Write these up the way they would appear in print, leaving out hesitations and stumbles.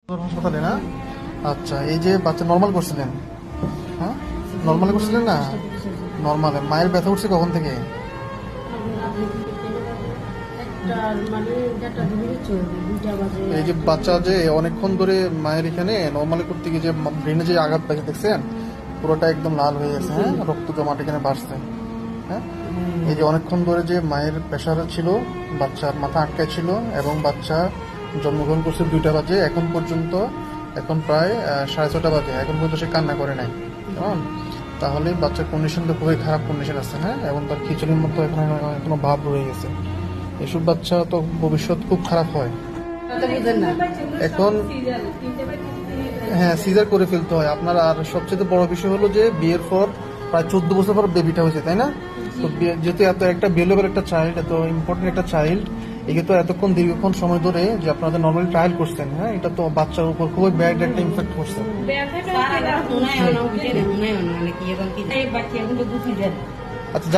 হাসপাতালে না? আচ্ছা, এই যে বাচ্চা নর্মাল করছিলেন? হ্যাঁ, নর্মাল করছিলেন না? নর্মালে মায়ের ব্যথা উঠছে কখন থেকে? এই যে বাচ্চা যে অনেকক্ষণ ধরে মায়ের এখানে নর্মালি করতে গিয়ে যে ব্রেনে যে আঘাত পাইছে দেখছেন, পুরোটা একদম লাল হয়ে গেছে। হ্যাঁ, রক্ত জমাট এখানে বাড়ছে। হ্যাঁ, এই যে অনেকক্ষণ ধরে যে মায়ের প্রেশার ছিল, বাচ্চার মাথা আটকায় ছিল এবং বাচ্চা জন্মগ্রহণ করছে 2টা বাজে, এখন পর্যন্ত এখন প্রায় 6:30 বাজে, এখন পর্যন্ত সে কান্না করে নাই। কেমন? তাহলে বাচ্চার কন্ডিশন তো খুবই খারাপ কন্ডিশন আছে। হ্যাঁ, এবং তার খিচুড়ির মতো এখনো ভাব রয়ে গেছে। এসব বাচ্চা তো ভবিষ্যৎ খুব খারাপ হয়। এখন হ্যাঁ, সিজার করে ফেলতে হয় আপনার। আর সবচেয়ে বড় বিষয় হলো যে বিয়ের পর প্রায় 14 বছর পর বেবিটা হয়েছে, তাই না? তো যেহেতু এত একটা ভ্যালুয়েবল একটা চাইল্ড, এত ইম্পর্টেন্ট একটা চাইল্ড, একে তো এতক্ষণ দীর্ঘক্ষণ সময় ধরে যে আপনাদের নর্মালি ট্রায়াল করছেন, হ্যাঁ, এটা তো বাচ্চার উপর খুবই ব্যাড একটা ইমপ্যাক্ট করছে। আচ্ছা,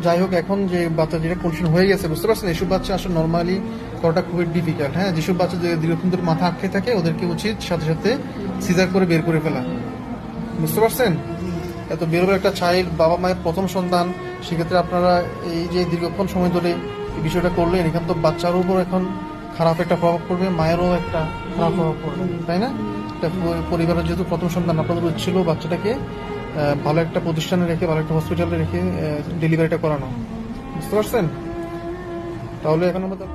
যাই হোক এখন যে বাচ্চা যেটা কন্ডিশন হয়ে গেছে, বুঝতে পারছেন, এসব বাচ্চা আসলে নর্মালি করাটা খুবই ডিফিকাল্ট। হ্যাঁ, যেসব বাচ্চা যে দীর্ঘক্ষণ ধরে মাথা আটকে থাকে ওদেরকে উচিত সাথে সাথে সিজার করে বের করে ফেলা। বুঝতে পারছেন? এত বেরোবার একটা চাইল্ড, বাবা মায়ের প্রথম সন্তান, সেক্ষেত্রে আপনারা এই যে দীর্ঘক্ষণ সময় ধরে এই বিষয়টা করলেন, এখান তো বাচ্চার উপর এখন খারাপ একটা প্রভাব পড়বে, মায়েরও একটা খারাপ প্রভাব পড়বে, তাই না? এটা পরিবারের যেহেতু প্রথম সন্তান, আপনাদের উচিত ছিল বাচ্চাটাকে ভালো একটা প্রতিষ্ঠানে রেখে, ভালো একটা হসপিটালে রেখে ডেলিভারিটা করানো। বুঝতে পারছেন? তাহলে এখন আমাদের